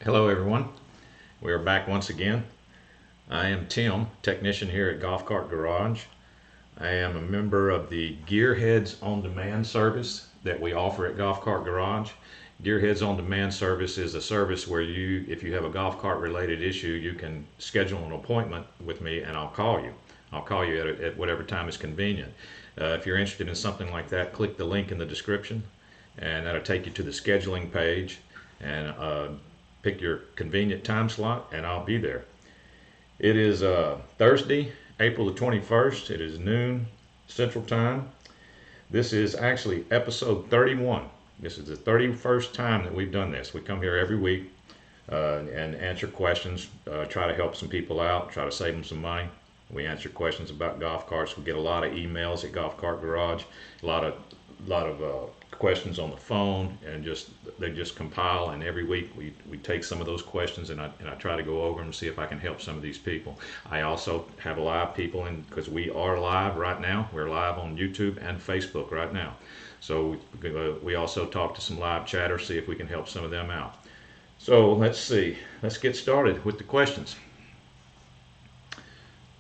Hello everyone, we are back once again. I am Tim, technician here at Golf Cart Garage. I am a member of the Gearheads on Demand service that we offer at Golf Cart Garage. Gearheads on Demand service is a service where you, if you have a golf cart related issue, you can schedule an appointment with me and I'll call you. I'll call you at whatever time is convenient. If you're interested in something like that, click the link in the description and that'll take you to the scheduling page, and pick your convenient time slot and I'll be there. It is Thursday, April the 21st. It is noon Central Time. This is actually episode 31. This is the 31st time that we've done this. We come here every week and answer questions, try to help some people out, try to save them some money. We answer questions about golf carts. We get a lot of emails at Golf Cart Garage, a lot of questions on the phone, and they just compile, and every week we take some of those questions and I try to go over them and see if I can help some of these people. I also have live people in, because we are live right now. We're live on YouTube and Facebook right now. So we also talk to some live chatters, see if we can help some of them out. So let's see. Let's get started with the questions.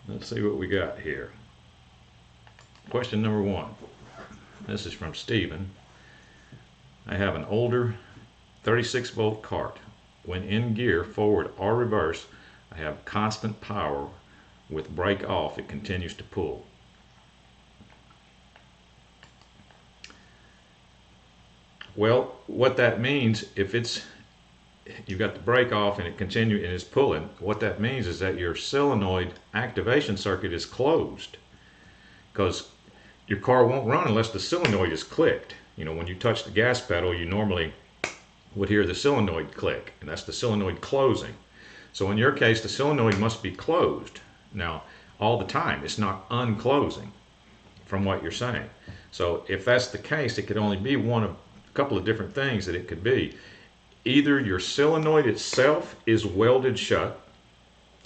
Let's see what we got here. Question number 1. This is from Stephen. I have an older 36-volt cart. When in gear, forward or reverse, I have constant power. With brake off, it continues to pull. Well, what that means, if you've got the brake off and it continues and it's pulling, what that means is that your solenoid activation circuit is closed, because your car won't run unless the solenoid is clicked. You know, when you touch the gas pedal, you normally would hear the solenoid click, and that's the solenoid closing. So in your case, the solenoid must be closed. Now, all the time, it's not unclosing from what you're saying. So if that's the case, it could only be one of a couple of different things that it could be. Either your solenoid itself is welded shut.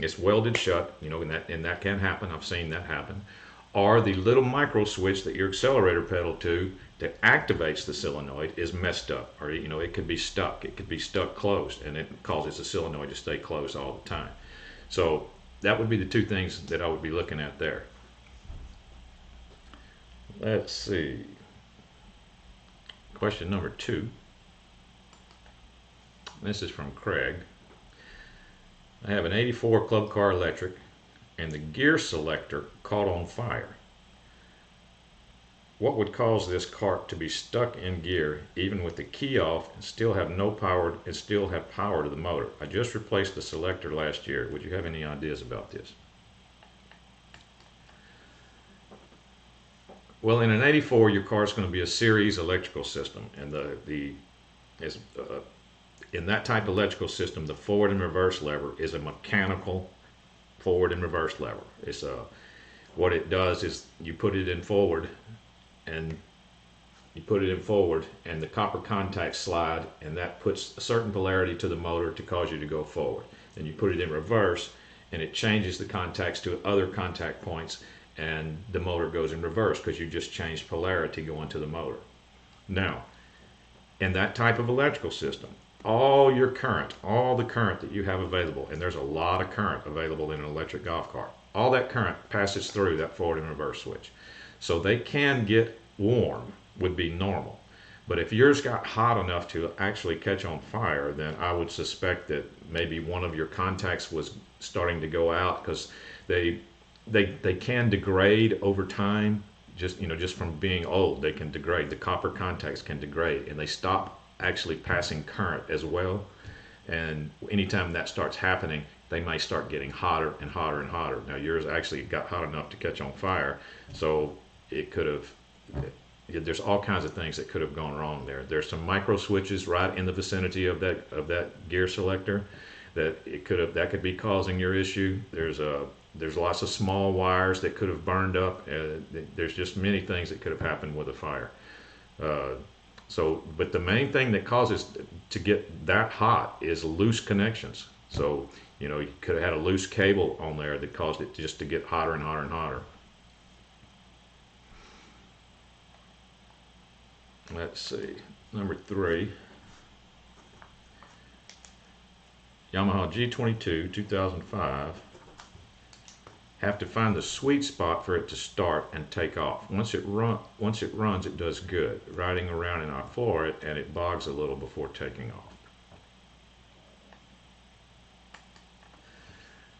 It's welded shut, you know, and that can happen. I've seen that happen. Or the little micro switch that your accelerator pedal to that activates the solenoid is messed up, or you know, it could be stuck. It could be stuck closed, and it causes the solenoid to stay closed all the time. So that would be the two things that I would be looking at there. Let's see. Question number 2. This is from Craig. I have an 84 Club Car electric, and the gear selector caught on fire. What would cause this cart to be stuck in gear even with the key off and still have no power and still have power to the motor? I just replaced the selector last year. Would you have any ideas about this? Well, in an 84, your car is going to be a series electrical system, and in that type of electrical system, the forward and reverse lever is a mechanical forward and reverse lever. It's what it does is you put it in forward, and the copper contacts slide, and that puts a certain polarity to the motor to cause you to go forward. Then you put it in reverse, and it changes the contacts to other contact points, and the motor goes in reverse because you just changed polarity going to the motor. Now, in that type of electrical system, all the current that you have available, and there's a lot of current available in an electric golf cart, all that current passes through that forward and reverse switch. So they can get warm, would be normal. But if yours got hot enough to actually catch on fire, then I would suspect that maybe one of your contacts was starting to go out, because they can degrade over time. Just from being old, they can degrade. The copper contacts can degrade, and they stop actually passing current as well. And anytime that starts happening, they may start getting hotter and hotter and hotter. Now yours actually got hot enough to catch on fire, so it could have, there's all kinds of things that could have gone wrong there. There's some micro switches right in the vicinity of that gear selector that could be causing your issue. There's lots of small wires that could have burned up. There's just many things that could have happened with a fire. But the main thing that causes to get that hot is loose connections. So, you know, you could have had a loose cable on there that caused it just to get hotter and hotter and hotter. Let's see, number 3. Yamaha G22 2005, have to find the sweet spot for it to start and take off. Once it runs, it does good, riding around and I floor it, and it bogs a little before taking off.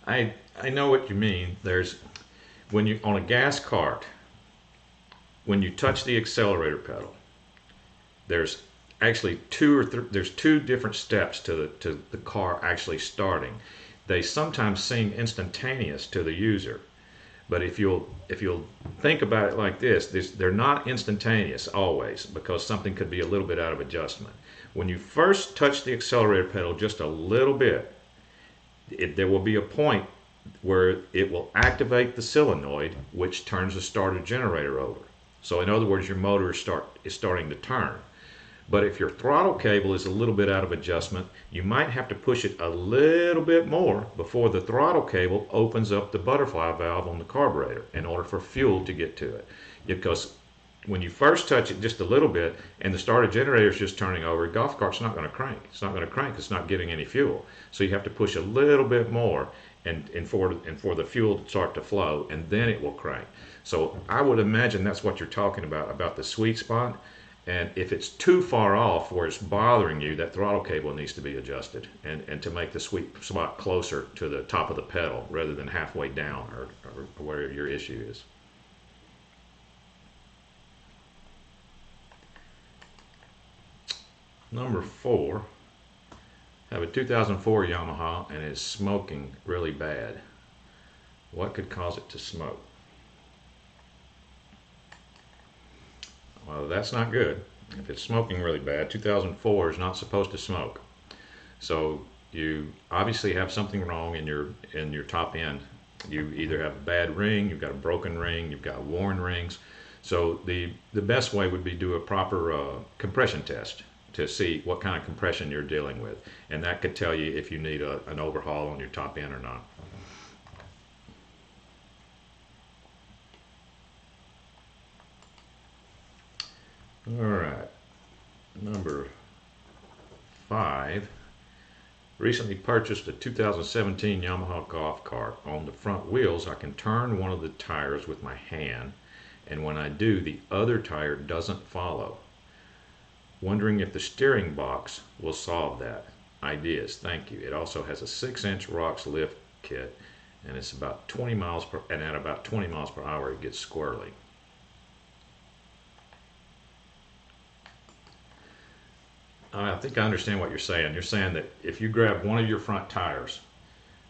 I know what you mean. There's when you on a gas cart, when you touch the accelerator pedal, there's actually there's two different steps to the car actually starting. They sometimes seem instantaneous to the user, but if you'll think about it like this, they're not instantaneous always, because something could be a little bit out of adjustment. When you first touch the accelerator pedal just a little bit, there will be a point where it will activate the solenoid, which turns the starter generator over. So in other words, your motor is starting to turn. But if your throttle cable is a little bit out of adjustment, you might have to push it a little bit more before the throttle cable opens up the butterfly valve on the carburetor in order for fuel to get to it. Because when you first touch it just a little bit and the starter generator is just turning over, a golf cart's not going to crank. It's not going to crank. It's not getting any fuel. So you have to push a little bit more and for the fuel to start to flow, and then it will crank. So I would imagine that's what you're talking about the sweet spot. And if it's too far off where it's bothering you, that throttle cable needs to be adjusted and to make the sweet spot closer to the top of the pedal rather than halfway down or where your issue is. Number 4, I have a 2004 Yamaha and it's smoking really bad. What could cause it to smoke? Well, that's not good. If it's smoking really bad, 2004 is not supposed to smoke. So you obviously have something wrong in your top end. You either have a bad ring, you've got a broken ring, you've got worn rings. So the best way would be do a proper compression test to see what kind of compression you're dealing with, and that could tell you if you need an overhaul on your top end or not. All right, number 5. Recently purchased a 2017 Yamaha golf cart. On the front wheels, I can turn one of the tires with my hand, and when I do, the other tire doesn't follow. Wondering if the steering box will solve that. Ideas, thank you. It also has a 6-inch rocks lift kit, and it's about 20 miles per, and at about 20 miles per hour, it gets squirrely. I think I understand what you're saying. You're saying that if you grab one of your front tires,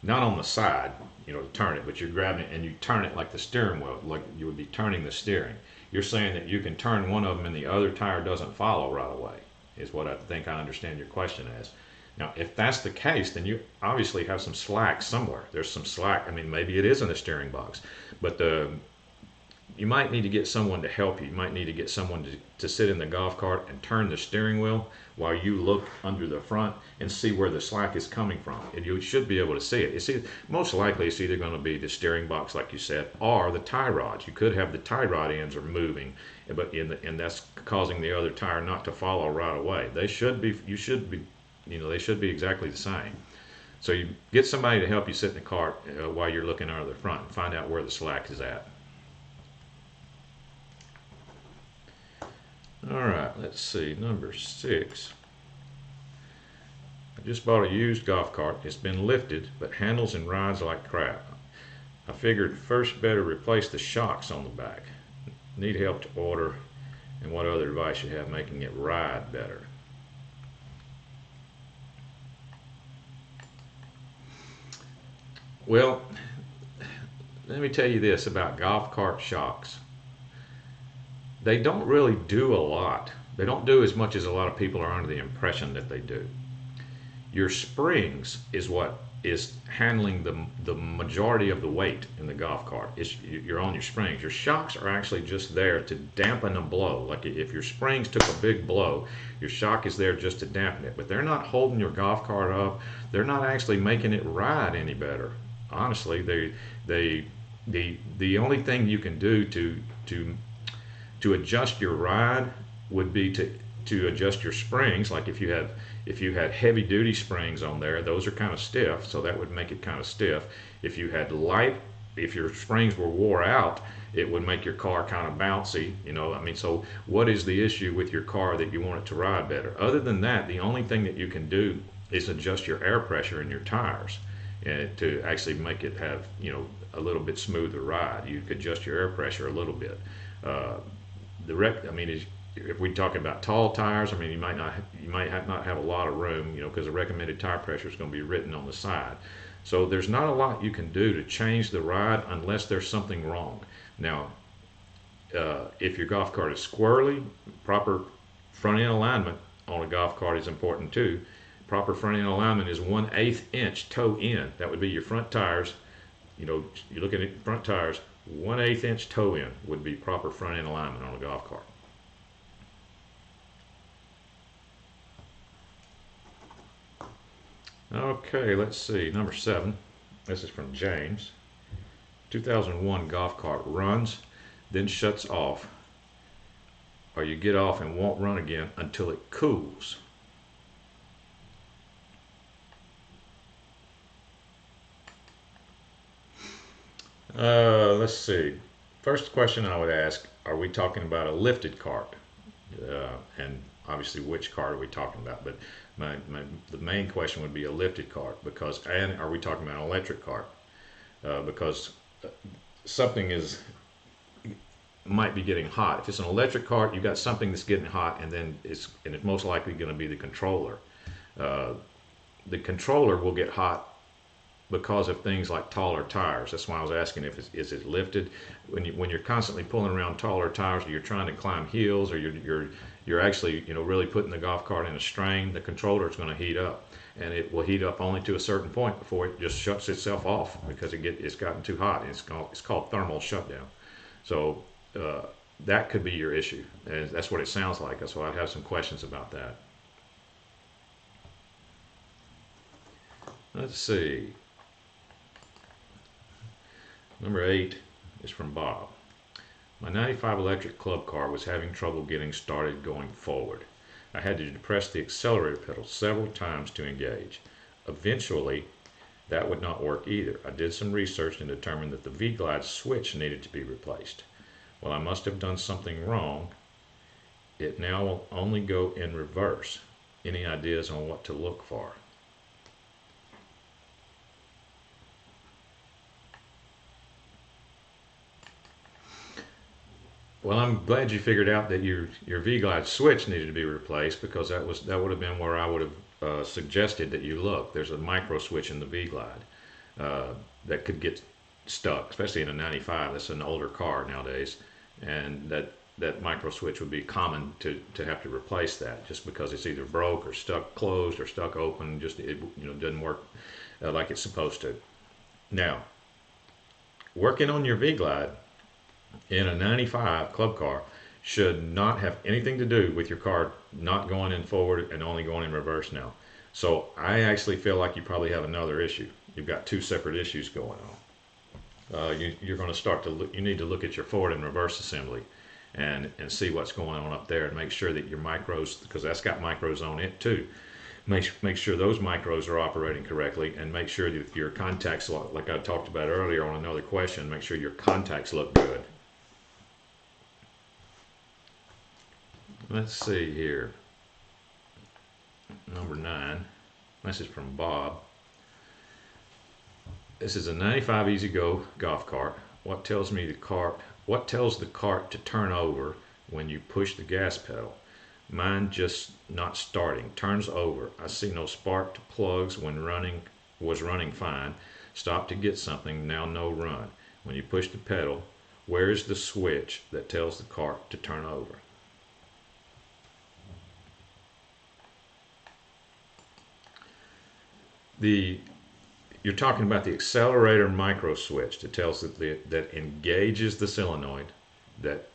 not on the side, to turn it, but you're grabbing it and you turn it like the steering wheel, like you would be turning the steering. You're saying that you can turn one of them and the other tire doesn't follow right away, is what I think I understand your question as. Now, if that's the case, then you obviously have some slack somewhere. There's some slack. I mean, maybe it is in the steering box, but you might need to get someone to help you. You might need to get someone to sit in the golf cart and turn the steering wheel while you look under the front and see where the slack is coming from. And you should be able to see it. You see, most likely it's either going to be the steering box, like you said, or the tie rods. You could have the tie rod ends are moving, and that's causing the other tire not to follow right away. They should be. They should be exactly the same. So you get somebody to help you sit in the cart while you're looking under the front and find out where the slack is at. Alright, let's see, number 6. I just bought a used golf cart. It's been lifted, but handles and rides like crap. I figured first better replace the shocks on the back. Need help to order, and what other advice you have making it ride better. Well, let me tell you this about golf cart shocks. They don't really do a lot. They don't do as much as a lot of people are under the impression that they do. Your springs is what is handling the majority of the weight in the golf cart. You're on your springs. Your shocks are actually just there to dampen a blow. Like if your springs took a big blow, your shock is there just to dampen it. But they're not holding your golf cart up. They're not actually making it ride any better. Honestly, the only thing you can do to adjust your ride would be to adjust your springs, like if you had heavy duty springs on there, those are kind of stiff, so that would make it kind of stiff. If you had if your springs were wore out, it would make your car kind of bouncy, you know. I mean, so what is the issue with your car that you want it to ride better? Other than that, the only thing that you can do is adjust your air pressure in your tires to actually make it have, you know, a little bit smoother ride. You could adjust your air pressure a little bit. I mean, if we talk about tall tires, I mean, you might not have a lot of room, you know, because the recommended tire pressure is going to be written on the side. So there's not a lot you can do to change the ride unless there's something wrong. Now, if your golf cart is squirrely, proper front end alignment on a golf cart is important too. Proper front end alignment is 1/8 inch toe in. That would be your front tires. You know, you're looking at front tires, 1/8 inch toe in would be proper front end alignment on a golf cart. Okay, let's see, number 7. This is from James. 2001 golf cart runs, then shuts off, or you get off and won't run again until it cools. Let's see. First question I would ask, are we talking about a lifted cart? And obviously which cart are we talking about? But the main question would be a lifted cart, and are we talking about an electric cart? Because something might be getting hot. If it's an electric cart, you've got something that's getting hot, and then it's most likely going to be the controller. The controller will get hot because of things like taller tires. That's why I was asking is it lifted. When you're constantly pulling around taller tires, or you're trying to climb hills, or you're actually, you know, really putting the golf cart in a strain, the controller is going to heat up, and it will heat up only to a certain point before it just shuts itself off because it's gotten too hot. It's called thermal shutdown. So that could be your issue, and that's what it sounds like. So I have some questions about that. Let's see. Number 8 is from Bob. My 95 electric club car was having trouble getting started going forward. I had to depress the accelerator pedal several times to engage. Eventually, that would not work either. I did some research and determined that the 𝗴𝗂𝗏 switch needed to be replaced. Well, I must have done something wrong. It now will only go in reverse. Any ideas on what to look for? Well, I'm glad you figured out that your 𝗴𝗂𝗏 switch needed to be replaced, because that would have been where I would have suggested that you look. There's a micro switch in the 𝗴𝗂𝗏 that could get stuck, especially in a 95. That's an older car nowadays, and that micro switch would be common to have to replace that, just because it's either broke or stuck closed or stuck open. Just it doesn't work like it's supposed to. Now, working on your 𝗴𝗂𝗏 in a 95 club car should not have anything to do with your car not going in forward and only going in reverse now. So I actually feel like you probably have another issue. You've got two separate issues going on. You're going to start to look. You need to look at your forward and reverse assembly and see what's going on up there, and make sure that your micros, because that's got micros on it too, make sure those micros are operating correctly, and make sure that your contacts, like I talked about earlier on another question, make sure your contacts look good. Let's see here. Number 9. This is from Bob. This is a 95 EZGO golf cart. What tells the cart to turn over when you push the gas pedal? Mine just not starting. Turns over. I see no spark to plugs when was running fine. Stopped to get something, now no run. When you push the pedal, where is the switch that tells the cart to turn over? You're talking about the accelerator micro switch that tells that engages the solenoid, that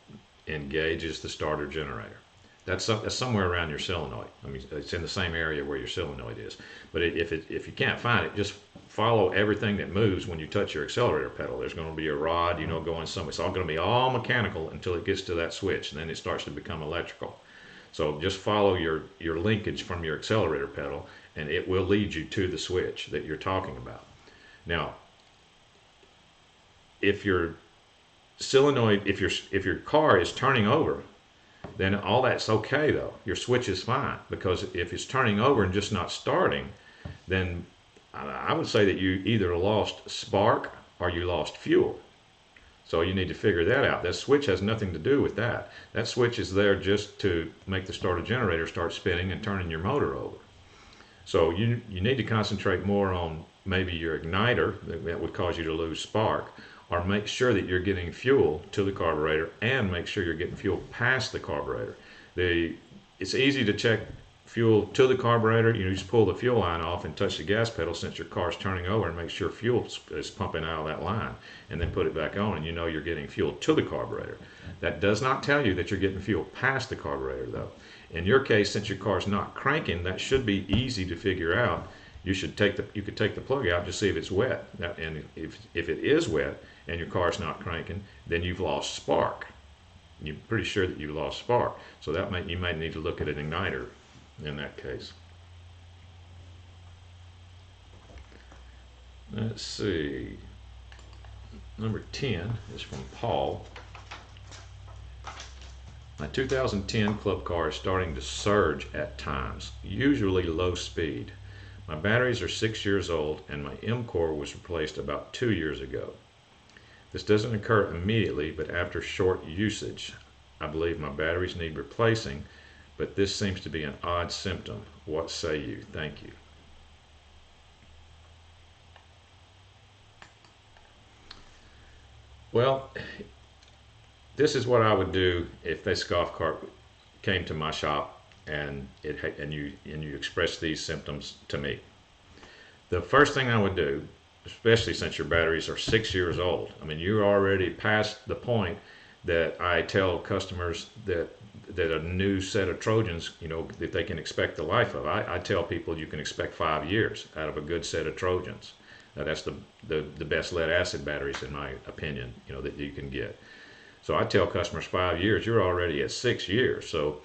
engages the starter generator. That's somewhere around your solenoid. I mean, it's in the same area where your solenoid is. But if you can't find it, just follow everything that moves when you touch your accelerator pedal. There's going to be a rod, going somewhere. It's all going to be all mechanical until it gets to that switch, and then it starts to become electrical. So just follow your linkage from your accelerator pedal, and it will lead you to the switch that you're talking about. Now, if your solenoid, if your car is turning over, then all that's okay though. Your switch is fine, because if it's turning over and just not starting, then I would say that you either lost spark or you lost fuel. So you need to figure that out. That switch has nothing to do with that. That switch is there just to make the starter generator start spinning and turning your motor over. So you need to concentrate more on maybe your igniter that would cause you to lose spark, or make sure that you're getting fuel to the carburetor, and make sure you're getting fuel past the carburetor. It's easy to check fuel to the carburetor. You just pull the fuel line off and touch the gas pedal since your car's turning over, and make sure fuel is pumping out of that line, and then put it back on, and you know you're getting fuel to the carburetor. That does not tell you that you're getting fuel past the carburetor though. In your case, since your car's not cranking, that should be easy to figure out. You could take the plug out, just see if it's wet. And if it is wet and your car's not cranking, then you've lost spark. You're pretty sure that you've lost spark. So you might need to look at an igniter in that case. Let's see. Number 10 is from Paul. My 2010 club car is starting to surge at times, usually low speed. My batteries are 6 years old, and my M-core was replaced about 2 years ago. This doesn't occur immediately, but after short usage. I believe my batteries need replacing, but this seems to be an odd symptom. What say you? Thank you. Well, this is what I would do if this golf cart came to my shop and you express these symptoms to me. The first thing I would do, especially since your batteries are 6 years old, I mean, you're already past the point that I tell customers that a new set of Trojans, that they can expect the life of. I tell people you can expect 5 years out of a good set of Trojans. Now, that's the best lead acid batteries, in my opinion, that you can get. So I tell customers 5 years. You're already at 6 years. So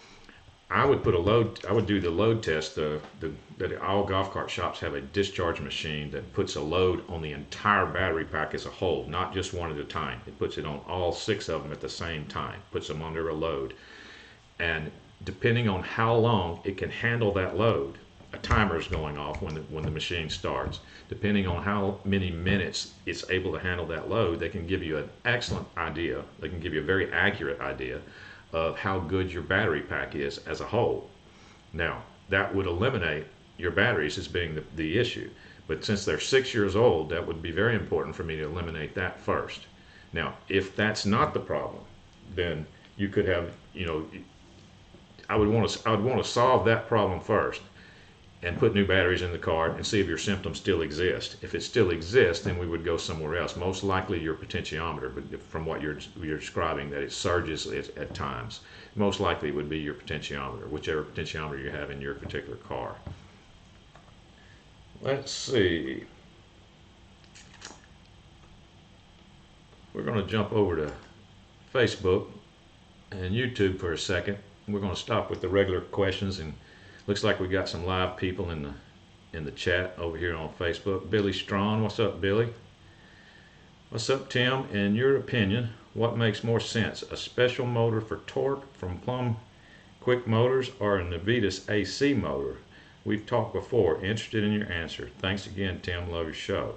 I would do the load test. That all golf cart shops have a discharge machine that puts a load on the entire battery pack as a whole, not just one at a time. It puts it on all 6 of them at the same time, puts them under a load. And depending on how long it can handle that load, a timer is going off when the machine starts. Depending on how many minutes it's able to handle that load, they can give you an excellent idea. They can give you a very accurate idea of how good your battery pack is as a whole. Now, that would eliminate your batteries as being the issue. But since they're 6 years old, that would be very important for me to eliminate that first. Now, if that's not the problem, then you could have, I would want to solve that problem first, and put new batteries in the car and see if your symptoms still exist. If it still exists, then we would go somewhere else. Most likely your potentiometer, but from what you're describing, that it surges at times, most likely it would be your potentiometer, whichever potentiometer you have in your particular car. Let's see. We're going to jump over to Facebook and YouTube for a second. We're going to stop with the regular questions, and looks like we got some live people in the chat over here on Facebook. Billy Strawn, what's up, Billy? What's up, Tim? In your opinion, what makes more sense, a special motor for torque from Plum Quick Motors or a Navitas AC motor? We've talked before. Interested in your answer. Thanks again, Tim. Love your show.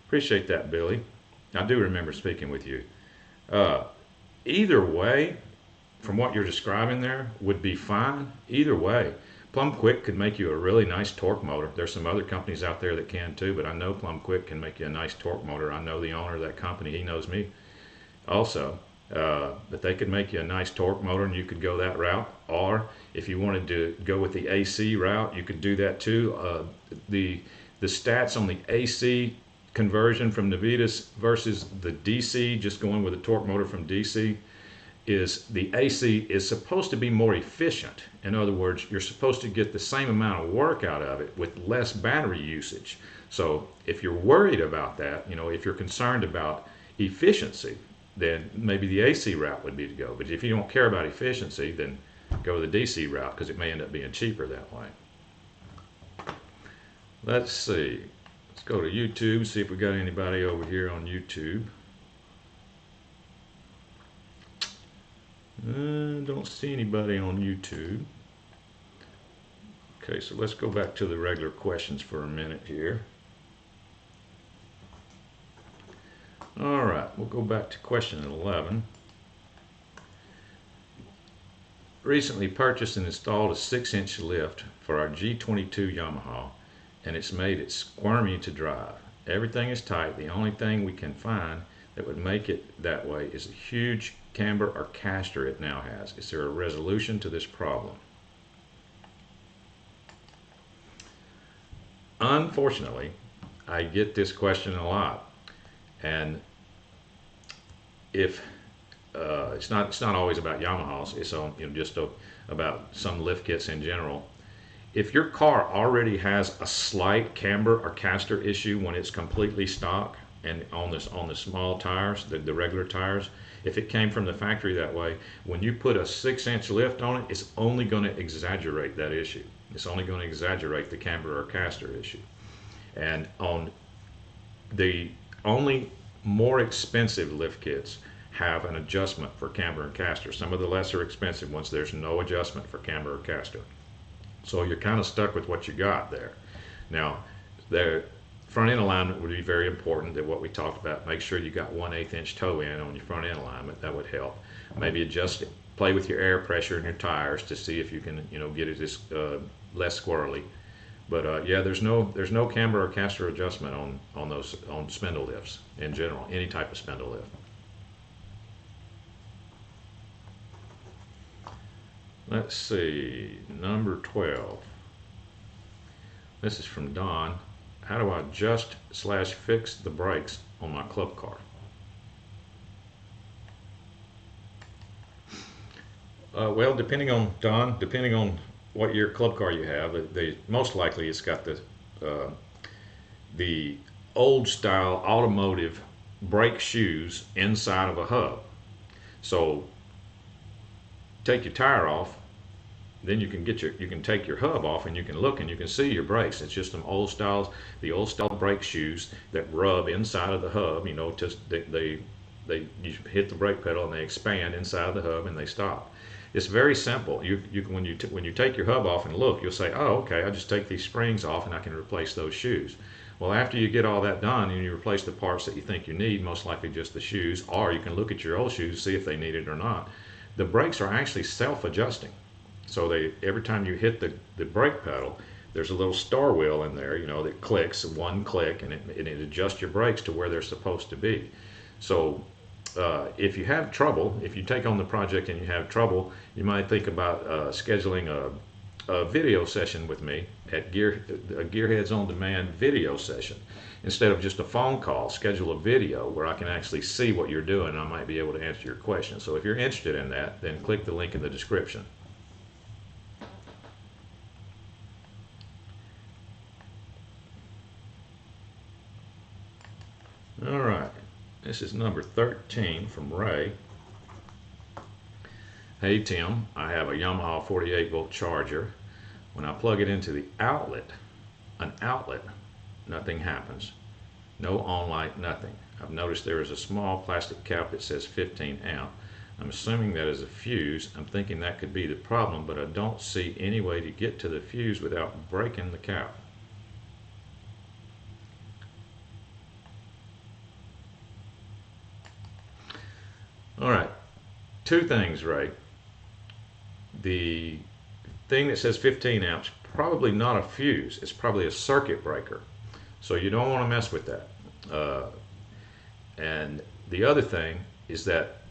Appreciate that, Billy. I do remember speaking with you. Either way, from what you're describing there, would be fine. Either way. Plum Quick could make you a really nice torque motor. There's some other companies out there that can too, but I know Plum Quick can make you a nice torque motor. I know the owner of that company. He knows me also. But they could make you a nice torque motor, and you could go that route. Or if you wanted to go with the AC route, you could do that too. The stats on the AC conversion from Navitas versus the DC, just going with a torque motor from DC, is the AC is supposed to be more efficient. In other words, you're supposed to get the same amount of work out of it with less battery usage. So if you're worried about that, if you're concerned about efficiency, then maybe the AC route would be to go. But if you don't care about efficiency, then go the DC route because it may end up being cheaper that way. Let's see. Let's go to YouTube, see if we got anybody over here on YouTube. Don't see anybody on YouTube. Okay, so let's go back to the regular questions for a minute here. All right, we'll go back to question 11. Recently purchased and installed a 6-inch lift for our G22 Yamaha, and it's made it squirmy to drive. Everything is tight. The only thing we can find that would make it that way is a huge camber or caster it now has. Is there a resolution to this problem? Unfortunately, I get this question a lot, and if it's not always about Yamahas, it's on, just about some lift kits in general. If your car already has a slight camber or caster issue when it's completely stock and on the small tires, the regular tires, if it came from the factory that way, when you put a 6-inch lift on it, it's only going to exaggerate that issue. It's only going to exaggerate the camber or caster issue. And on the only more expensive lift kits have an adjustment for camber and caster. Some of the lesser expensive ones, there's no adjustment for camber or caster. So you're kind of stuck with what you got there. Now, the front end alignment would be very important, that what we talked about. Make sure you got 1/8 inch toe in on your front end alignment. That would help. Maybe adjust it, play with your air pressure in your tires to see if you can, get it less squirrely. But yeah, there's no camber or caster adjustment on spindle lifts in general, any type of spindle lift. Let's see, number 12. This is from Don. How do I adjust/fix the brakes on my club car? Well, depending on what your club car you have, most likely it's got the old style automotive brake shoes inside of a hub. So take your tire off, then you can take your hub off, and you can look and you can see your brakes. It's just the old style brake shoes that rub inside of the hub. You hit the brake pedal and they expand inside of the hub and they stop. It's very simple. When you take your hub off and look, you'll say, oh, okay, I just take these springs off and I can replace those shoes. Well, after you get all that done and you replace the parts that you think you need, most likely just the shoes, or you can look at your old shoes, see if they need it or not. The brakes are actually self-adjusting. So every time you hit the brake pedal, there's a little star wheel in there, that clicks, one click, and it adjusts your brakes to where they're supposed to be. So if you have trouble, if you take on the project and you have trouble, you might think about scheduling a video session with me at Gearheads On Demand video session. Instead of just a phone call, schedule a video where I can actually see what you're doing and I might be able to answer your question. So if you're interested in that, then click the link in the description. All right, this is number 13 from Ray. Hey Tim, I have a Yamaha 48-volt charger. When I plug it into an outlet, nothing happens. No on light, nothing. I've noticed there is a small plastic cap that says 15 amp. I'm assuming that is a fuse. I'm thinking that could be the problem, but I don't see any way to get to the fuse without breaking the cap. All right, two things, Ray. The thing that says 15 amps, probably not a fuse. It's probably a circuit breaker. So you don't want to mess with that. And the other thing is that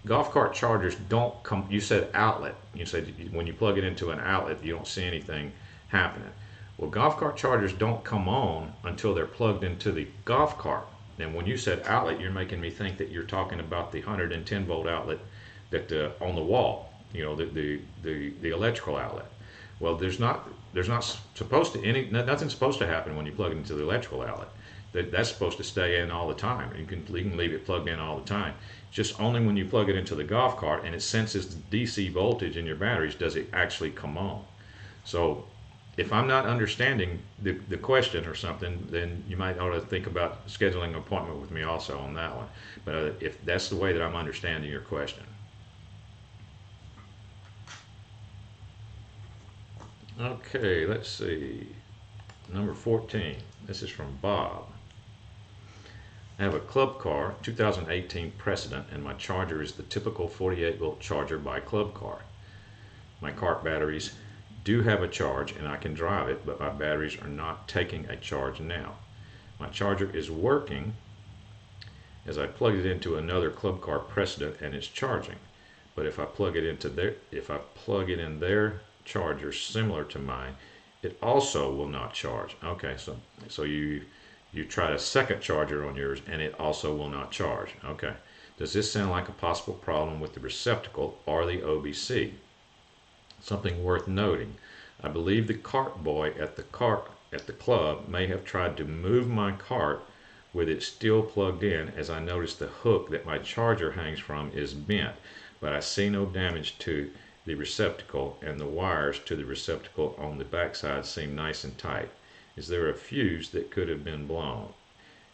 golf cart chargers don't come, you said outlet. You said when you plug it into an outlet, you don't see anything happening. Well, golf cart chargers don't come on until they're plugged into the golf cart. And when you said outlet, you're making me think that you're talking about the 110 volt outlet that on the wall, the electrical outlet. Well, nothing's supposed to happen when you plug it into the electrical outlet. That's supposed to stay in all the time. You can leave it plugged in all the time. just only when you plug it into the golf cart and it senses the DC voltage in your batteries does it actually come on. So if I'm not understanding the question or something, then you might ought to think about scheduling an appointment with me also on that one. But if that's the way that I'm understanding your question. Okay, let's see. Number 14. This is from Bob. I have a Club Car 2018 Precedent, and my charger is the typical 48-volt charger by Club Car. My cart batteries do have a charge and I can drive it, but my batteries are not taking a charge now. My charger is working as I plug it into another Club Car Precedent and it's charging. But if I plug it in their charger similar to mine, it also will not charge. Okay, so you tried a second charger on yours and it also will not charge. Okay. Does this sound like a possible problem with the receptacle or the OBC? Something worth noting. I believe the cart boy at the club may have tried to move my cart with it still plugged in, as I noticed the hook that my charger hangs from is bent, but I see no damage to the receptacle, and the wires to the receptacle on the backside seem nice and tight. Is there a fuse that could have been blown?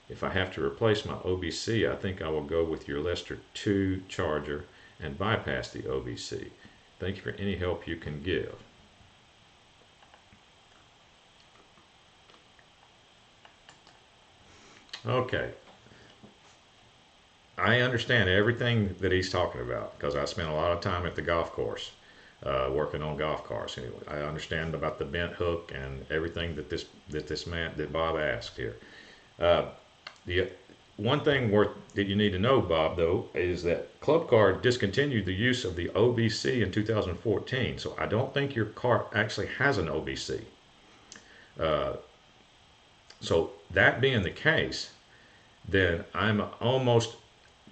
If I have to replace my OBC, I think I will go with your Lester 2 charger and bypass the OBC. Thank you for any help you can give. Okay. I understand everything that he's talking about because I spent a lot of time at the golf course working on golf cars. Anyway, I understand about the bent hook and everything that Bob asked here. The one thing that you need to know, Bob, though, is that Club Car discontinued the use of the OBC in 2014. So I don't think your cart actually has an OBC. So that being the case, then I'm almost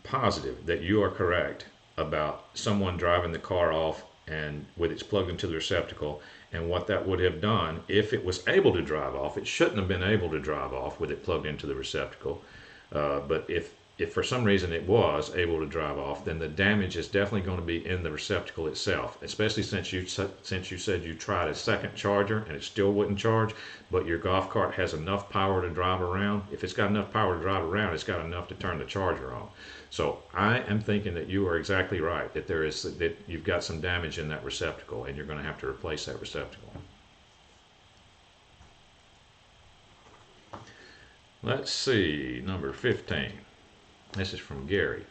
positive that you are correct about someone driving the car off and with it's plugged into the receptacle, and what that would have done if it was able to drive off. It shouldn't have been able to drive off with it plugged into the receptacle, but if for some reason it was able to drive off, then the damage is definitely going to be in the receptacle itself, especially since you said you tried a second charger and it still wouldn't charge, but your golf cart has enough power to drive around. If it's got enough power to drive around, it's got enough to turn the charger on. So I am thinking that you are exactly right, that you've got some damage in that receptacle and you're going to have to replace that receptacle. Let's see, number 15. This is from Gary.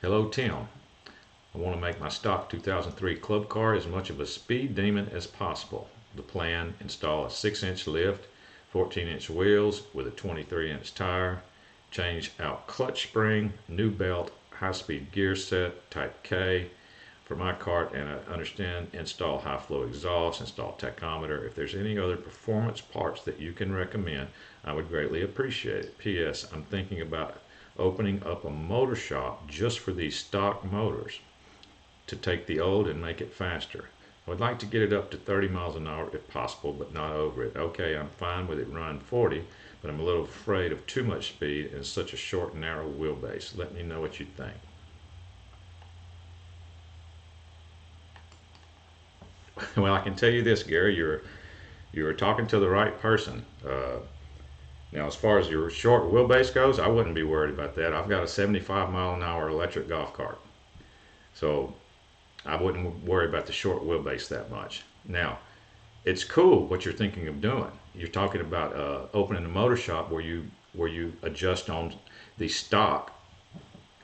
Hello, Tim. I want to make my stock 2003 Club Car as much of a speed demon as possible. The plan: install a 6-inch lift, 14-inch wheels with a 23-inch tire, change out clutch spring, new belt, high-speed gear set, type K for my cart, and I understand install high-flow exhaust, install tachometer. If there's any other performance parts that you can recommend, I would greatly appreciate it. P.S. I'm thinking about opening up a motor shop just for these stock motors to take the old and make it faster. I would like to get it up to 30 miles an hour if possible, but not over it. Okay, I'm fine with it running 40, but I'm a little afraid of too much speed and such a short, narrow wheelbase. Let me know what you think. Well, I can tell you this, Gary, you're talking to the right person. Now, as far as your short wheelbase goes, I wouldn't be worried about that. I've got a 75-mile-an-hour electric golf cart, so I wouldn't worry about the short wheelbase that much. Now, it's cool what you're thinking of doing. You're talking about opening a motor shop where you adjust on the stock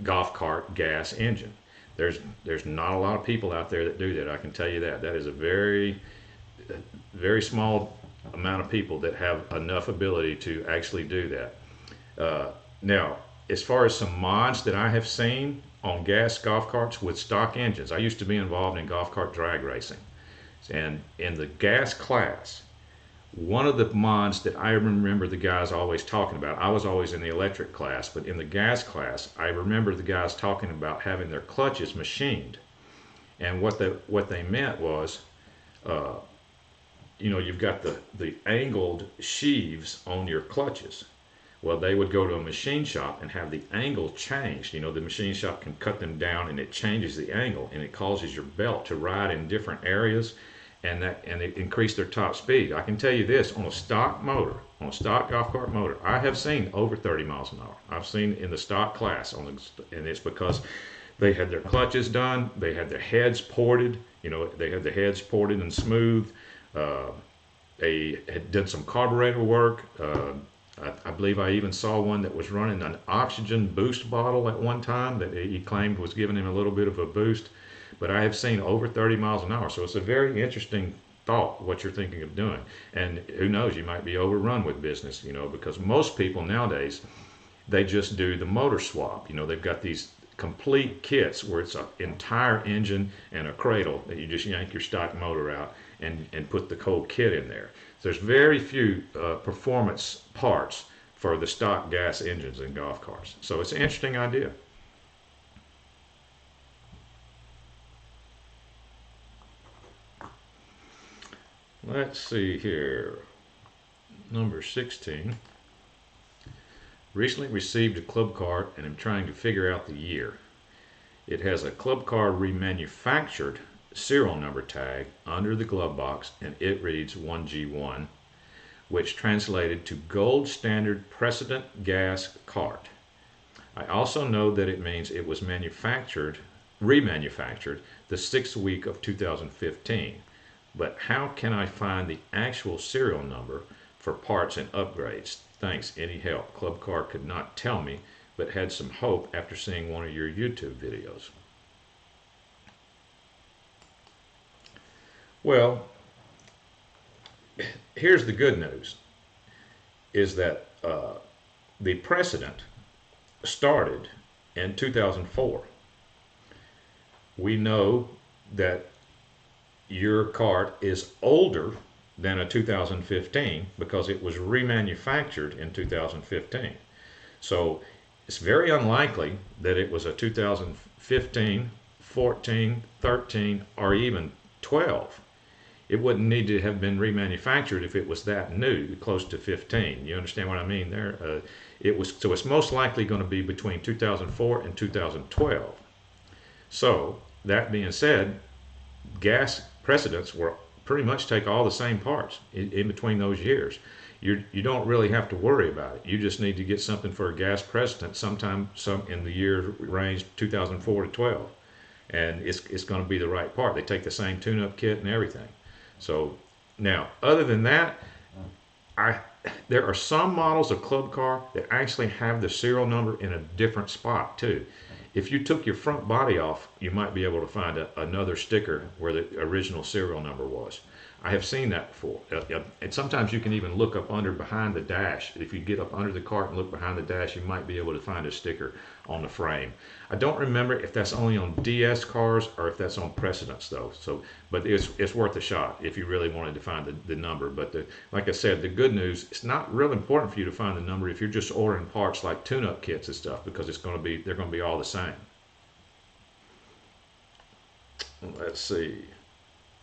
golf cart gas engine. There's not a lot of people out there that do that. I can tell you that. That is a very, very small amount of people that have enough ability to actually do that. Now, as far as some mods that I have seen on gas golf carts with stock engines, I used to be involved in golf cart drag racing, and in the gas class, one of the mods that I remember the guys always talking about, I was always in the electric class, but in the gas class, I remember the guys talking about having their clutches machined. And what they meant was, you know, you've got the angled sheaves on your clutches. Well, they would go to a machine shop and have the angle changed. You know, the machine shop can cut them down and it changes the angle, and it causes your belt to ride in different areas, and it increased their top speed. I can tell you this, on a stock motor, on a stock golf cart motor, I have seen over 30 miles an hour. I've seen in the stock class, and it's because they had their clutches done, they had their heads ported, you know, they had the heads ported and smooth. They had done some carburetor work. I believe I even saw one that was running an oxygen boost bottle at one time that he claimed was giving him a little bit of a boost. But I have seen over 30 miles an hour. So it's a very interesting thought what you're thinking of doing. And who knows, you might be overrun with business, you know, because most people nowadays, they just do the motor swap. You know, they've got these complete kits where it's an entire engine and a cradle that you just yank your stock motor out and put the whole kit in there. There's very few performance parts for the stock gas engines in golf carts. So it's an interesting idea. Let's see here. Number 16. Recently received a club cart and am trying to figure out the year. It has a club car remanufactured serial number tag under the glove box, and it reads 1G1, which translated to gold standard precedent gas cart. I also know that it means it was remanufactured the 6th week of 2015. But how can I find the actual serial number for parts and upgrades? Thanks, any help? Club Car could not tell me, but had some hope after seeing one of your YouTube videos. Well, here's the good news, is that the precedent started in 2004. We know that your cart is older than a 2015 because it was remanufactured in 2015. So it's very unlikely that it was a 2015, 14, 13, or even 12. It wouldn't need to have been remanufactured if it was that new, close to 15. You understand what I mean there? So it's most likely going to be between 2004 and 2012. So that being said, gas precedents will pretty much take all the same parts in between those years. You don't really have to worry about it. You just need to get something for a gas precedent sometime in the year range 2004 to 12, and it's going to be the right part. They take the same tune-up kit and everything. So now, other than that, there are some models of club car that actually have the serial number in a different spot too. If you took your front body off, you might be able to find another sticker where the original serial number was. I have seen that before. And sometimes you can even look up behind the dash. If you get up under the cart and look behind the dash, you might be able to find a sticker on the frame. I don't remember if that's only on DS cars or if that's on precedents though. But it's worth a shot if you really wanted to find the number. But like I said, the good news, it's not real important for you to find the number if you're just ordering parts like tune-up kits and stuff, because they're going to be all the same. Let's see.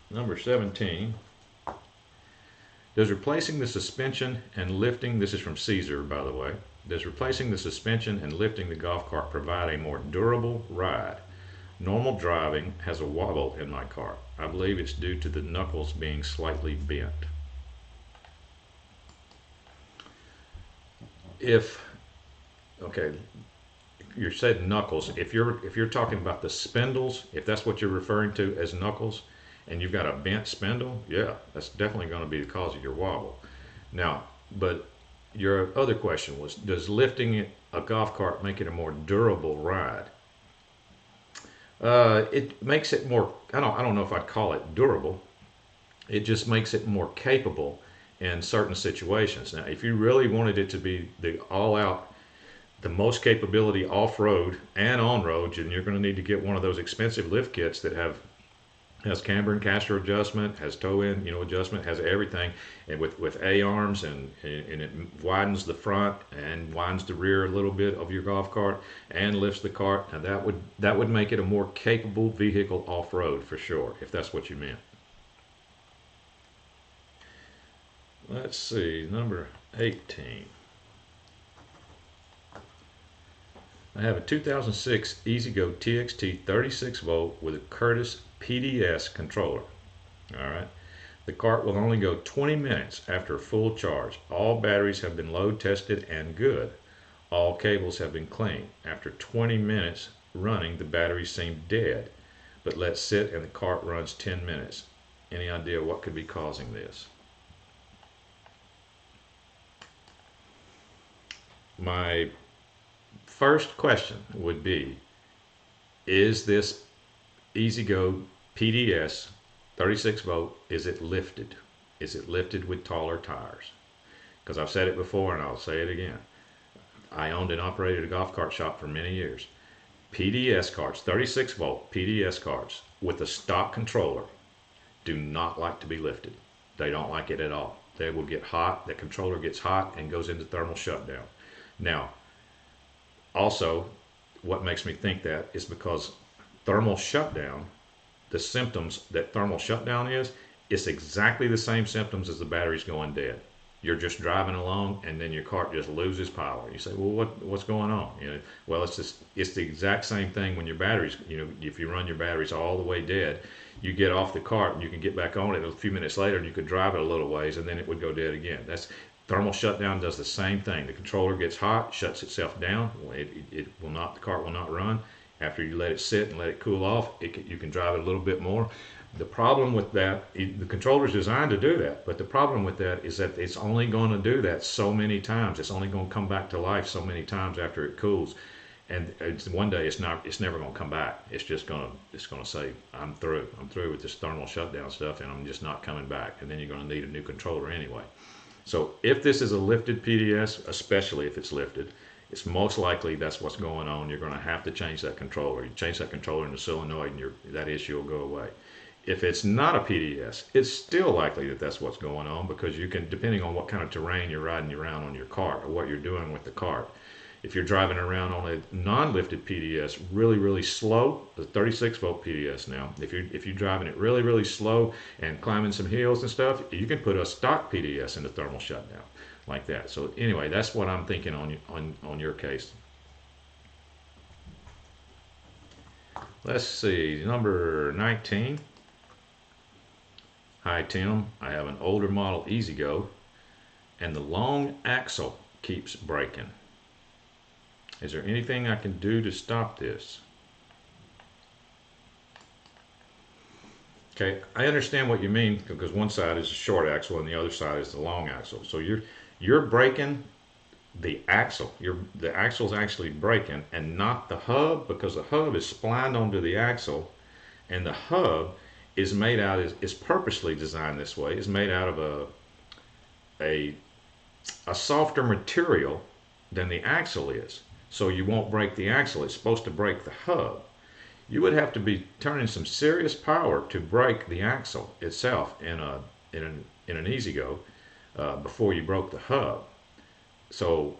Number 17. Does replacing the suspension and lifting, this is from Caesar by the way, does replacing the suspension and lifting the golf cart provide a more durable ride? Normal driving has a wobble in my cart. I believe it's due to the knuckles being slightly bent. Okay, you said knuckles. If you're talking about the spindles, if that's what you're referring to as knuckles, and you've got a bent spindle, yeah, that's definitely going to be the cause of your wobble. Now, but your other question was, does lifting a golf cart make it a more durable ride? It makes it more, I don't know if I'd call it durable. It just makes it more capable in certain situations. Now, if you really wanted it to be the all-out, the most capability off-road and on-road, and you're going to need to get one of those expensive lift kits that has camber and caster adjustment, has toe-in, adjustment, has everything, and with A-arms, and it widens the front and widens the rear a little bit of your golf cart and lifts the cart. And that would make it a more capable vehicle off-road for sure, if that's what you meant. Let's see, number 18. I have a 2006 EZGO TXT 36 volt with a Curtis PDS controller. All right. The cart will only go 20 minutes after full charge. All batteries have been load tested and good. All cables have been cleaned. After 20 minutes running, the batteries seem dead, but let sit and the cart runs 10 minutes. Any idea what could be causing this? My first question would be, is this EZGO PDS 36 volt, is it lifted? Is it lifted with taller tires? Because I've said it before and I'll say it again. I owned and operated a golf cart shop for many years. PDS carts, 36 volt PDS carts with a stock controller do not like to be lifted. They don't like it at all. They will get hot, the controller gets hot and goes into thermal shutdown. Now, also, what makes me think that is because thermal shutdown, the symptoms that thermal shutdown is, it's exactly the same symptoms as the battery's going dead. You're just driving along and then your cart just loses power. You say, well, what's going on? You know, well, it's the exact same thing when your batteries, you know, if you run your batteries all the way dead, you get off the cart and you can get back on it a few minutes later and you could drive it a little ways and then it would go dead again. That's thermal shutdown does the same thing. The controller gets hot, shuts itself down. It will not, the cart will not run. After you let it sit and let it cool off, you can drive it a little bit more. The problem with that, the controller is designed to do that, but the problem with that is that it's only going to do that so many times. It's only going to come back to life so many times after it cools, and one day it's never going to come back. It's going to say, I'm through with this thermal shutdown stuff, and I'm just not coming back. And then you're going to need a new controller anyway. So if this is a lifted PDS, especially if it's lifted, it's most likely that's what's going on. You're going to have to change that controller. You change that controller into solenoid, and that issue will go away. If it's not a PDS, it's still likely that that's what's going on, because you can, depending on what kind of terrain you're riding around on your cart or what you're doing with the cart. If you're driving around on a non-lifted PDS really slow, the 36 volt PDS now, if you're driving it really slow and climbing some hills and stuff, you can put a stock PDS into thermal shutdown like that. So anyway, that's what I'm thinking on your case. Let's see, number 19. Hi Tim, I have an older model EZGO and the long axle keeps breaking. Is there anything I can do to stop this? Okay, I understand what you mean, because one side is a short axle and the other side is the long axle. So you're breaking the axle. The axle's actually breaking and not the hub, because the hub is splined onto the axle, and the hub is made out, is purposely designed this way, is made out of a softer material than the axle is. So you won't break the axle. It's supposed to break the hub. You would have to be turning some serious power to break the axle itself in an EZGO before you broke the hub. So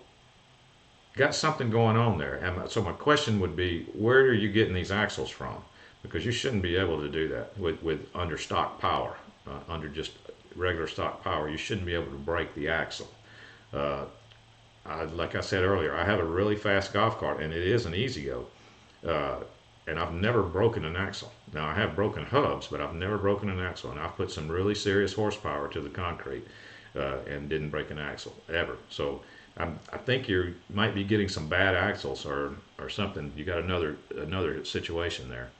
got something going on there. And so my question would be, where are you getting these axles from? Because you shouldn't be able to do that with under stock power, under just regular stock power. You shouldn't be able to break the axle. Like I said earlier, I have a really fast golf cart, and it is an EZGO, and I've never broken an axle. Now, I have broken hubs, but I've never broken an axle, and I've put some really serious horsepower to the concrete and didn't break an axle, ever. So I think you might be getting some bad axles or something. You got another situation there.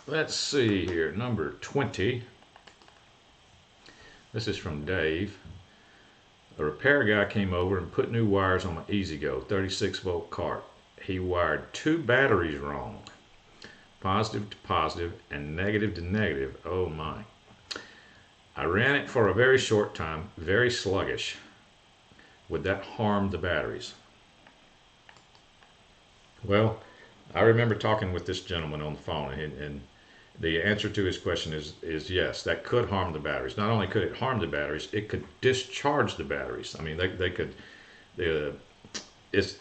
Let's see here, number 20. This is from Dave. A repair guy came over and put new wires on my EZGO 36 volt cart. He wired 2 batteries wrong, positive to positive and negative to negative. Oh my. I ran it for a very short time, very sluggish. Would that harm the batteries? Well, I remember talking with this gentleman on the phone, and the answer to his question is yes, that could harm the batteries. Not only could it harm the batteries, it could discharge the batteries. I mean, they could. There's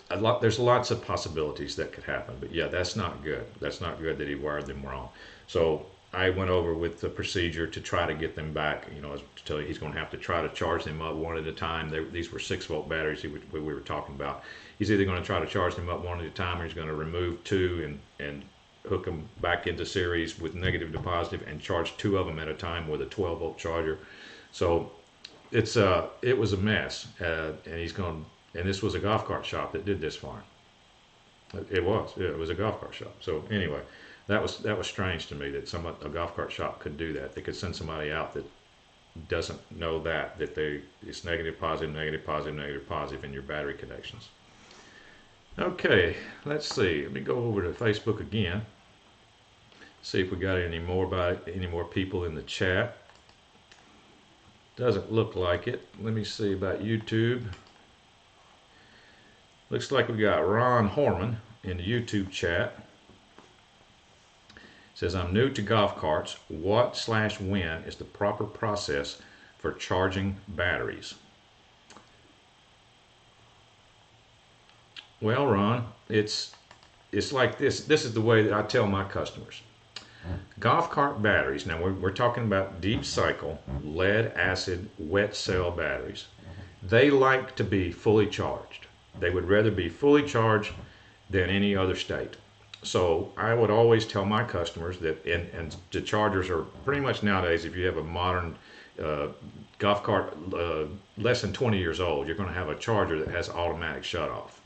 lots of possibilities that could happen, but yeah, that's not good. That's not good that he wired them wrong. So I went over with the procedure to try to get them back. You know, to tell you, he's going to have to try to charge them up one at a time. These were 6-volt batteries we were talking about. He's either going to try to charge them up one at a time, or he's going to remove 2 and hook them back into series with negative to positive and charge 2 of them at a time with a 12-volt charger. So it was a mess, and this was a golf cart shop that did this for him. It was a golf cart shop. So anyway, that was strange to me that a golf cart shop could do that. They could send somebody out that doesn't know that it's negative, positive, negative, positive, negative, positive in your battery connections. Okay, let's see. Let me go over to Facebook again. See if we got any more people in the chat. Doesn't look like it. Let me see about YouTube. Looks like we got Ron Horman in the YouTube chat. Says, I'm new to golf carts. What/when is the proper process for charging batteries? Well, Ron, it's like this. This is the way that I tell my customers. Golf cart batteries, now we're talking about deep cycle, lead acid, wet cell batteries. They like to be fully charged. They would rather be fully charged than any other state. So I would always tell my customers that, and the chargers are pretty much nowadays, if you have a modern golf cart less than 20 years old, you're going to have a charger that has automatic shut off.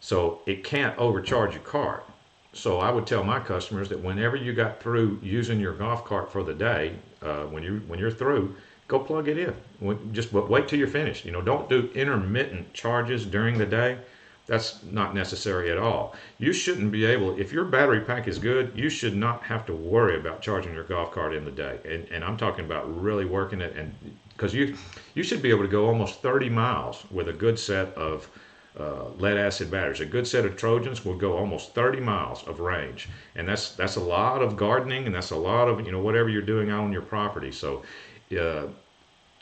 So it can't overcharge your cart. So I would tell my customers that whenever you got through using your golf cart for the day, when you're through, go plug it in. Just wait till you're finished. You know, don't do intermittent charges during the day. That's not necessary at all. You shouldn't be able, if your battery pack is good, you should not have to worry about charging your golf cart in the day. And I'm talking about really working it, and because you should be able to go almost 30 miles with a good set of lead acid batteries. A good set of Trojans will go almost 30 miles of range, and that's a lot of gardening, and that's a lot of, you know, whatever you're doing out on your property. So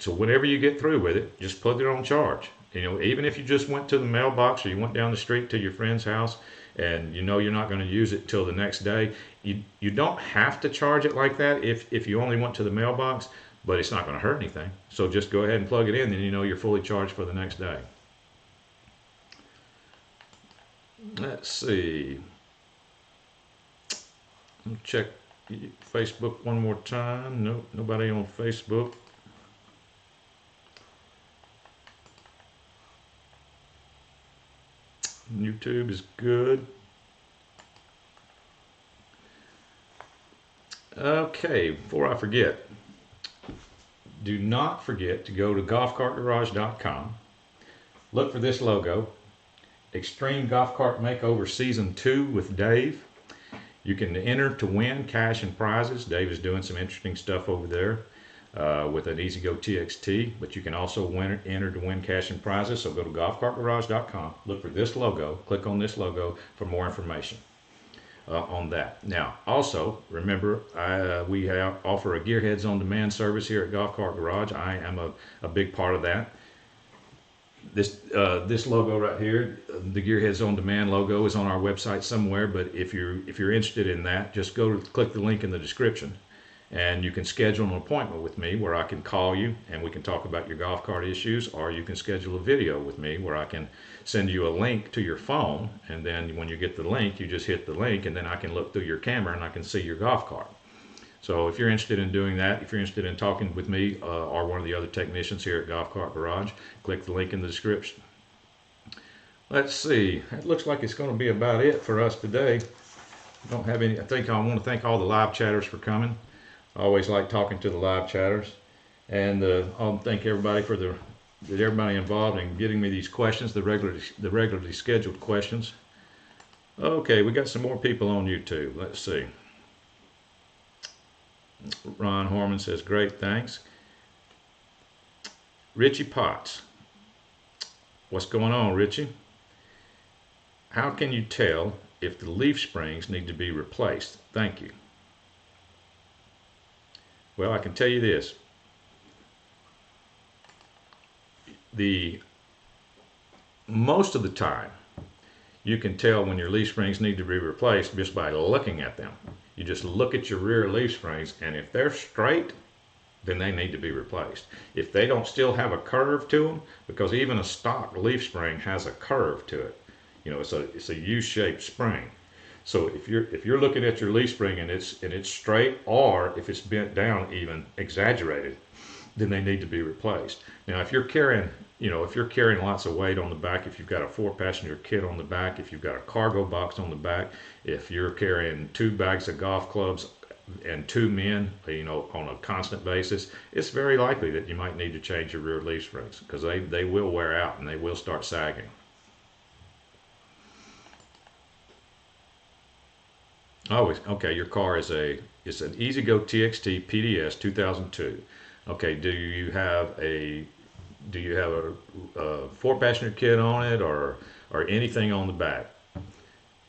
whenever you get through with it, just put it on charge. You know, even if you just went to the mailbox or you went down the street to your friend's house and you know you're not going to use it till the next day, you don't have to charge it like that if you only went to the mailbox, but it's not going to hurt anything. So just go ahead and plug it in, and you know you're fully charged for the next day. Let's see. Let me check Facebook one more time. Nope, nobody on Facebook. YouTube is good. Okay, before I forget, do not forget to go to golfcartgarage.com. Look for this logo, Extreme Golf Cart Makeover Season 2 with Dave. You can enter to win cash and prizes. Dave is doing some interesting stuff over there with an EZGO TXT, but you can also enter to win cash and prizes. So go to golfcartgarage.com, look for this logo, click on this logo for more information on that. Now, also, remember, we offer a Gearheads on Demand service here at Golf Cart Garage. I am a big part of that. This logo right here, the Gearheads on Demand logo, is on our website somewhere, but if you're interested in that, just click the link in the description, and you can schedule an appointment with me where I can call you and we can talk about your golf cart issues, or you can schedule a video with me where I can send you a link to your phone, and then when you get the link, you just hit the link, and then I can look through your camera and I can see your golf cart. So if you're interested in doing that, if you're interested in talking with me or one of the other technicians here at Golf Cart Garage, click the link in the description. Let's see. It looks like it's going to be about it for us today. Don't have any. I want to thank all the live chatters for coming. I always like talking to the live chatters, and I'll thank everybody for everybody involved in getting me these questions, the regularly scheduled questions. Okay, we got some more people on YouTube. Let's see. Ron Horman says, great, thanks. Richie Potts. What's going on, Richie? How can you tell if the leaf springs need to be replaced? Thank you. Well, I can tell you this. Most of the time, you can tell when your leaf springs need to be replaced just by looking at them. You just look at your rear leaf springs, and if they're straight, then they need to be replaced. If they don't still have a curve to them, because even a stock leaf spring has a curve to it, you know, it's a U-shaped spring. So if you're looking at your leaf spring and it's straight, or if it's bent down even exaggerated, then they need to be replaced. Now, if you're carrying, you know, if you're carrying lots of weight on the back, if you've got a 4-passenger kit on the back, if you've got a cargo box on the back, if you're carrying 2 bags of golf clubs and 2 men, you know, on a constant basis, it's very likely that you might need to change your rear leaf springs, because they will wear out and they will start sagging. Oh, okay, your car is it's an EZGO TXT PDS 2002. Okay, do you have a 4-passenger kit on it, or anything on the back?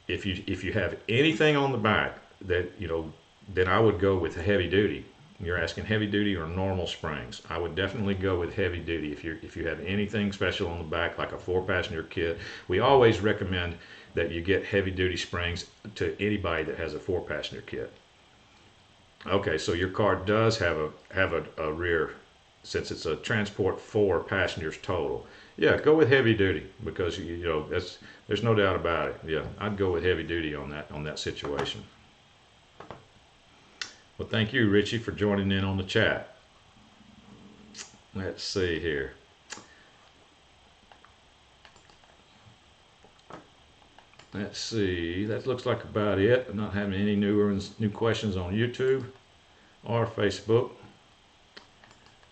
If you have anything on the back that, you know, then I would go with heavy duty. You're asking heavy duty or normal springs. I would definitely go with heavy duty. If you have anything special on the back, like a 4-passenger kit, we always recommend that you get heavy duty springs to anybody that has a 4-passenger kit. Okay, so your car does have a rear, since it's a transport 4 passengers total. Yeah, go with heavy duty, because you know there's no doubt about it. Yeah, I'd go with heavy duty on that situation. Well, thank you, Richie, for joining in on the chat. Let's see here. Let's see, that looks like about it. I'm not having any new questions on YouTube or Facebook.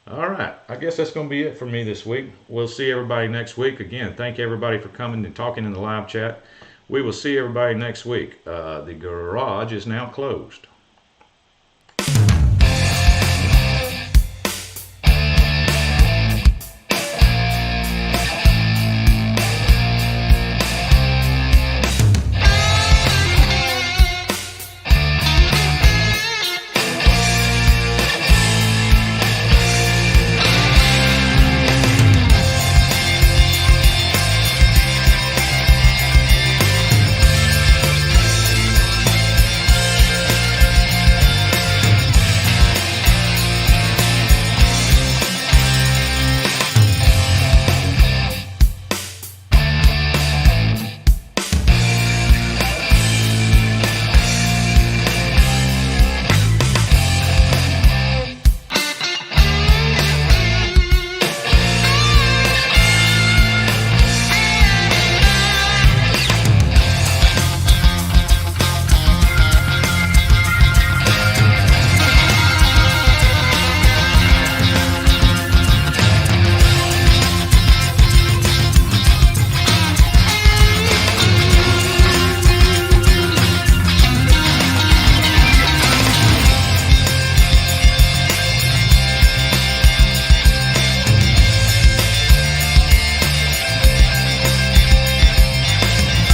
All right, I guess that's going to be it for me this week. We'll see everybody next week. Again, thank everybody for coming and talking in the live chat. We will see everybody next week. The garage is now closed.